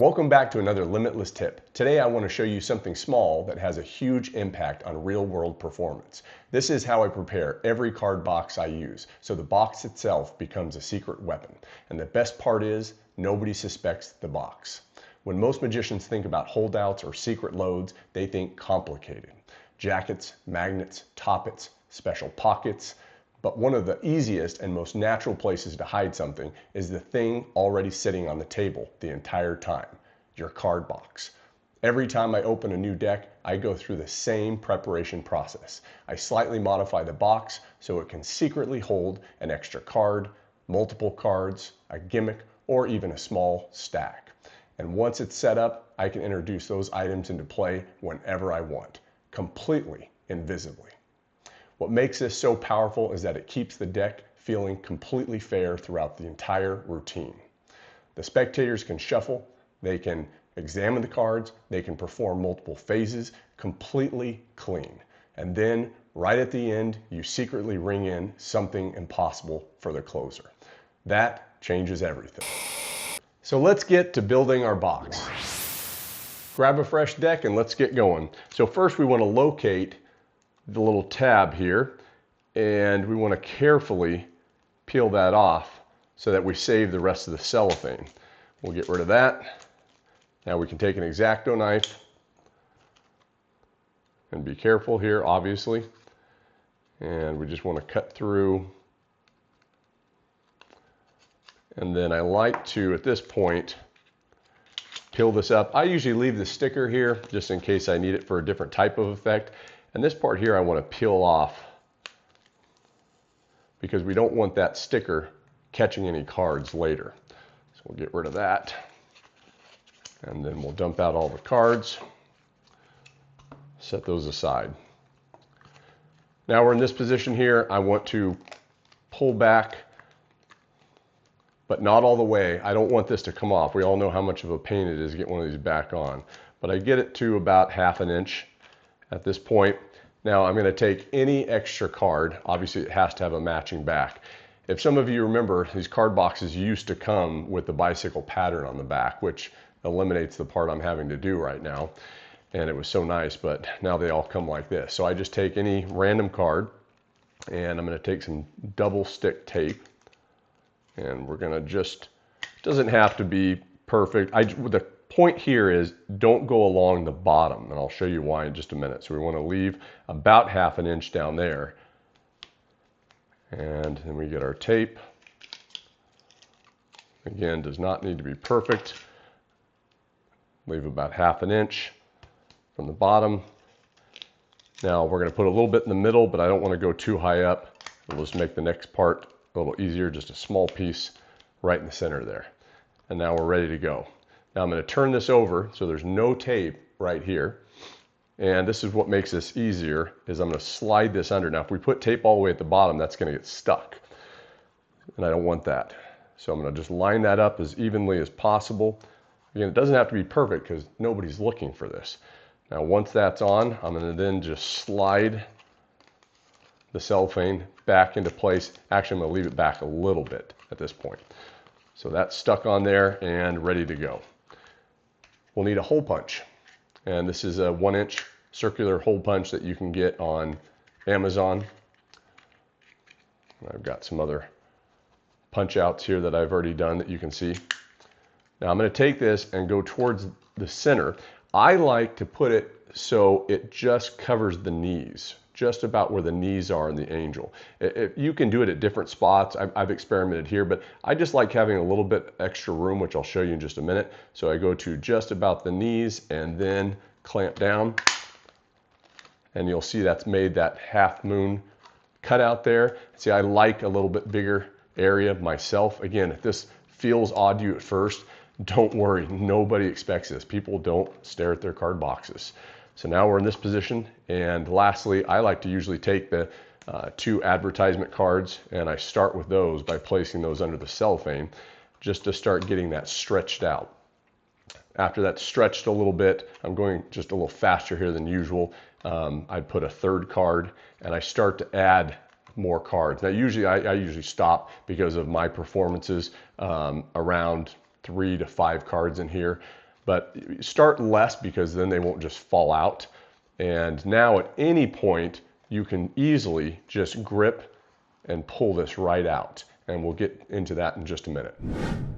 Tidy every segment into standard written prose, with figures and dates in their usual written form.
Welcome back to another Limitless Tip. Today I want to show you something small that has a huge impact on real-world performance. This is how I prepare every card box I use, so the box itself becomes a secret weapon. And the best part is, nobody suspects the box. When most magicians think about holdouts or secret loads, they think complicated. Jackets, magnets, toppets, special pockets. But one of the easiest and most natural places to hide something is the thing already sitting on the table the entire time, your card box. Every time I open a new deck, I go through the same preparation process. I slightly modify the box so it can secretly hold an extra card, multiple cards, a gimmick, or even a small stack. And once it's set up, I can introduce those items into play whenever I want, completely invisibly. What makes this so powerful is that it keeps the deck feeling completely fair throughout the entire routine. The spectators can shuffle, they can examine the cards, they can perform multiple phases completely clean. And then, right at the end, you secretly ring in something impossible for the closer. That changes everything. So let's get to building our box. Grab a fresh deck and let's get going. So first we want to locate the little tab here, and we want to carefully peel that off so that we save the rest of the cellophane. We'll get rid of that. Now we can take an X-Acto knife and be careful here, obviously, and we just want to cut through. And then I like to, at this point, peel this up. I usually leave the sticker here just in case I need it for a different type of effect. And this part here I want to peel off because we don't want that sticker catching any cards later. So we'll get rid of that. And then we'll dump out all the cards. Set those aside. Now we're in this position here. I want to pull back, but not all the way. I don't want this to come off. We all know how much of a pain it is to get one of these back on. But I get it to about 1/2 inch. At this point, now I'm going to take any extra card. Obviously it has to have a matching back. If some of you remember, these card boxes used to come with the bicycle pattern on the back, which eliminates the part I'm having to do right now. And it was so nice, but now they all come like this. So I just take any random card and I'm going to take some double stick tape, and we're going to just, it doesn't have to be perfect. The point here is don't go along the bottom, and I'll show you why in just a minute. So we want to leave about 1/2 inch down there, and then we get our tape. Again, does not need to be perfect. Leave about 1/2 inch from the bottom. Now we're going to put a little bit in the middle, but I don't want to go too high up. We'll just make the next part a little easier, just a small piece right in the center there. And now we're ready to go. Now I'm going to turn this over so there's no tape right here. And this is what makes this easier, is I'm going to slide this under. Now if we put tape all the way at the bottom, that's going to get stuck. And I don't want that. So I'm going to just line that up as evenly as possible. Again, it doesn't have to be perfect because nobody's looking for this. Now once that's on, I'm going to then just slide the cellophane back into place. Actually, I'm going to leave it back a little bit at this point. So that's stuck on there and ready to go. We'll need a hole punch, and this is a 1-inch circular hole punch that you can get on Amazon. I've got some other punch outs here that I've already done that you can see. Now I'm going to take this and go towards the center. I like to put it so it just covers the knees, just about where the knees are in the angel. You can do it at different spots. I've experimented here, but I just like having a little bit extra room, which I'll show you in just a minute. So I go to just about the knees and then clamp down. And you'll see that's made that half moon cut out there. See, I like a little bit bigger area myself. Again, if this feels odd to you at first, don't worry. Nobody expects this. People don't stare at their card boxes. So now we're in this position, and lastly, I like to usually take the 2 advertisement cards, and I start with those by placing those under the cellophane just to start getting that stretched out. After that's stretched a little bit, I'm going just a little faster here than usual. I'd put a 3rd card, and I start to add more cards. Now usually I usually stop because of my performances around 3 to 5 cards in here. But start less because then they won't just fall out. And now at any point, you can easily just grip and pull this right out. And we'll get into that in just a minute.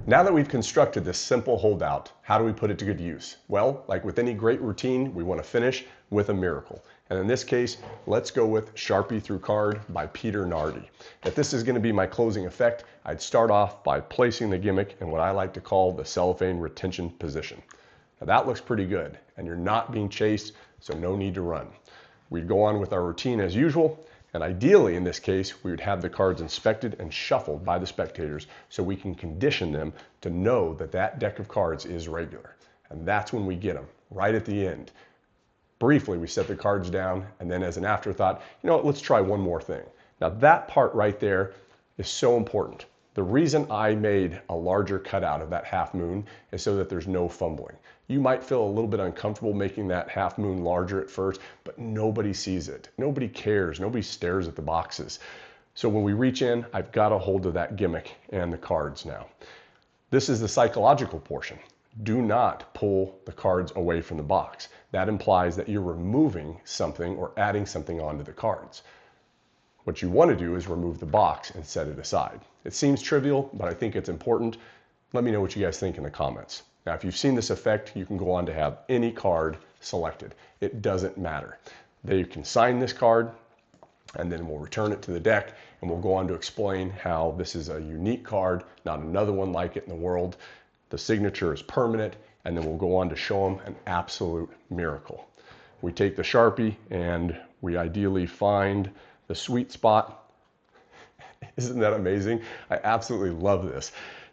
Now that we've constructed this simple holdout, how do we put it to good use? Well, like with any great routine, we want to finish with a miracle. And in this case, let's go with Sharpie Through Card by Peter Nardi. If this is going to be my closing effect, I'd start off by placing the gimmick in what I like to call the cellophane retention position. Now that looks pretty good, and you're not being chased, so no need to run. We'd go on with our routine as usual, and ideally in this case, we would have the cards inspected and shuffled by the spectators so we can condition them to know that that deck of cards is regular. And that's when we get them, right at the end. Briefly, we set the cards down, and then as an afterthought, you know what, let's try one more thing. Now that part right there is so important. The reason I made a larger cutout of that half moon is so that there's no fumbling. You might feel a little bit uncomfortable making that half moon larger at first, but nobody sees it. Nobody cares. Nobody stares at the boxes. So when we reach in, I've got a hold of that gimmick and the cards now. This is the psychological portion. Do not pull the cards away from the box. That implies that you're removing something or adding something onto the cards. What you want to do is remove the box and set it aside. It seems trivial, but I think it's important. Let me know what you guys think in the comments. Now, if you've seen this effect, you can go on to have any card selected. It doesn't matter. They can sign this card, and then we'll return it to the deck, and we'll go on to explain how this is a unique card, not another one like it in the world. The signature is permanent, and then we'll go on to show them an absolute miracle. We take the Sharpie, and we ideally find the sweet spot. Isn't that amazing? I absolutely love this.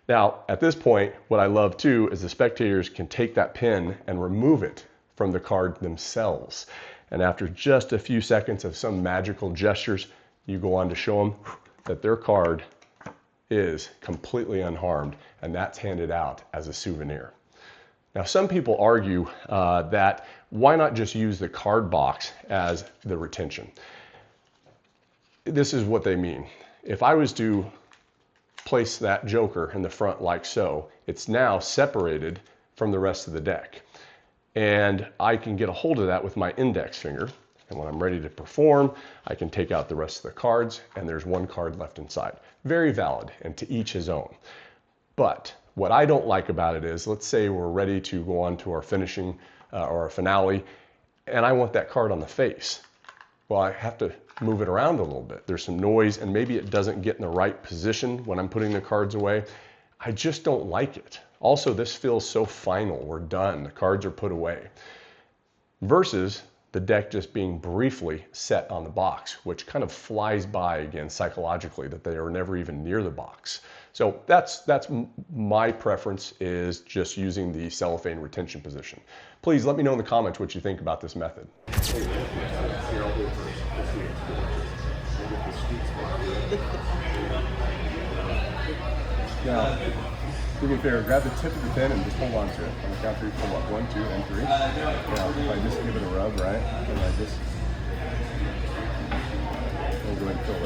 Now, at this point, what I love too is the spectators can take that pin and remove it from the card themselves. And after just a few seconds of some magical gestures, you go on to show them that their card is completely unharmed, and that's handed out as a souvenir. Now, some people argue that why not just use the card box as the retention? This is what they mean. If I was to place that joker in the front like so, it's now separated from the rest of the deck. And I can get a hold of that with my index finger. And when I'm ready to perform, I can take out the rest of the cards, and there's one card left inside. Very valid, and to each his own. But what I don't like about it is, let's say we're ready to go on to our finishing or our finale, and I want that card on the face. Well, I have to move it around a little bit. There's some noise, and maybe it doesn't get in the right position when I'm putting the cards away. I just don't like it. Also, this feels so final. We're done. The cards are put away. Versus the deck just being briefly set on the box, which kind of flies by again psychologically, that they are never even near the box. So that's my preference, is just using the cellophane retention position. Please let me know in the comments what you think about this method. Now, do me a favor, grab the tip of the pen and just hold on to it. On the count of three, pull up 1, 2, and 3. Now, if I just give it a rub, right, and I just, we'll go ahead and fill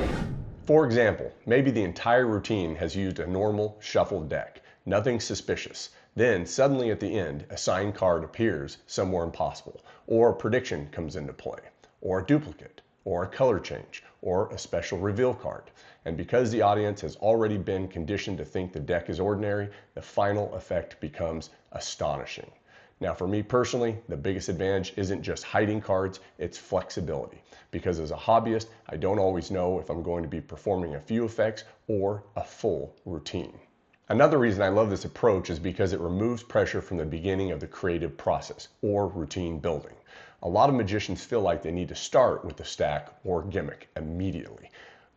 that. For example, maybe the entire routine has used a normal shuffled deck, nothing suspicious. Then suddenly at the end, a signed card appears somewhere impossible, or a prediction comes into play, or a duplicate, or a color change, or a special reveal card. And because the audience has already been conditioned to think the deck is ordinary, the final effect becomes astonishing. Now, for me personally, the biggest advantage isn't just hiding cards, it's flexibility. Because as a hobbyist, I don't always know if I'm going to be performing a few effects or a full routine. Another reason I love this approach is because it removes pressure from the beginning of the creative process or routine building. A lot of magicians feel like they need to start with the stack or gimmick immediately.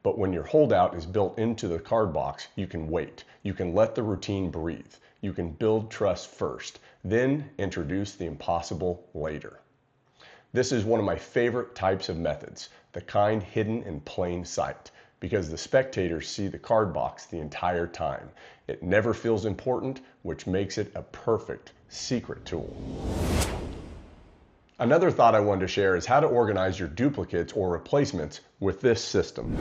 But when your holdout is built into the card box, you can wait. You can let the routine breathe. You can build trust first, then introduce the impossible later. This is one of my favorite types of methods, the kind hidden in plain sight, because the spectators see the card box the entire time. It never feels important, which makes it a perfect secret tool. Another thought I wanted to share is how to organize your duplicates or replacements with this system.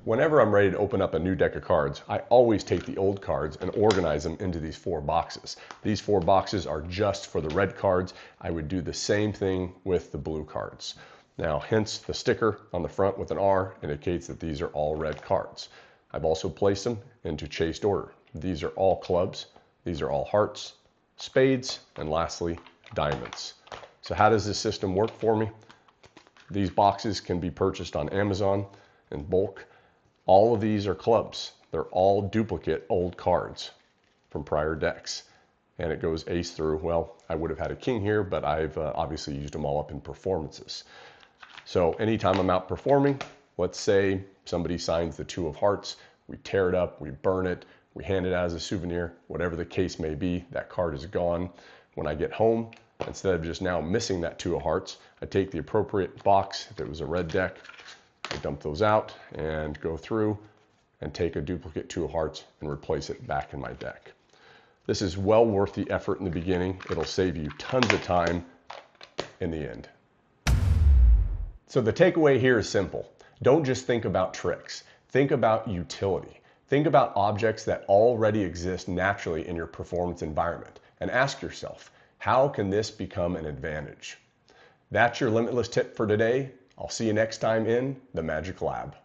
Whenever I'm ready to open up a new deck of cards, I always take the old cards and organize them into these 4 boxes. These 4 boxes are just for the red cards. I would do the same thing with the blue cards. Now, hence the sticker on the front with an R indicates that these are all red cards. I've also placed them into chased order. These are all clubs, these are all hearts, spades, and lastly, diamonds. So how does this system work for me? These boxes can be purchased on Amazon in bulk. All of these are clubs. They're all duplicate old cards from prior decks. And it goes ace through. Well, I would have had a king here, but I've obviously used them all up in performances. So anytime I'm out performing, let's say somebody signs the 2 of hearts, we tear it up, we burn it, we hand it out as a souvenir, whatever the case may be, that card is gone. When I get home, instead of just now missing that 2 of hearts, I take the appropriate box. If it was a red deck, I dump those out and go through and take a duplicate 2 of hearts and replace it back in my deck. This is well worth the effort in the beginning. It'll save you tons of time in the end. So the takeaway here is simple. Don't just think about tricks. Think about utility. Think about objects that already exist naturally in your performance environment and ask yourself, how can this become an advantage? That's your Limitless Tip for today. I'll see you next time in the Magic Lab.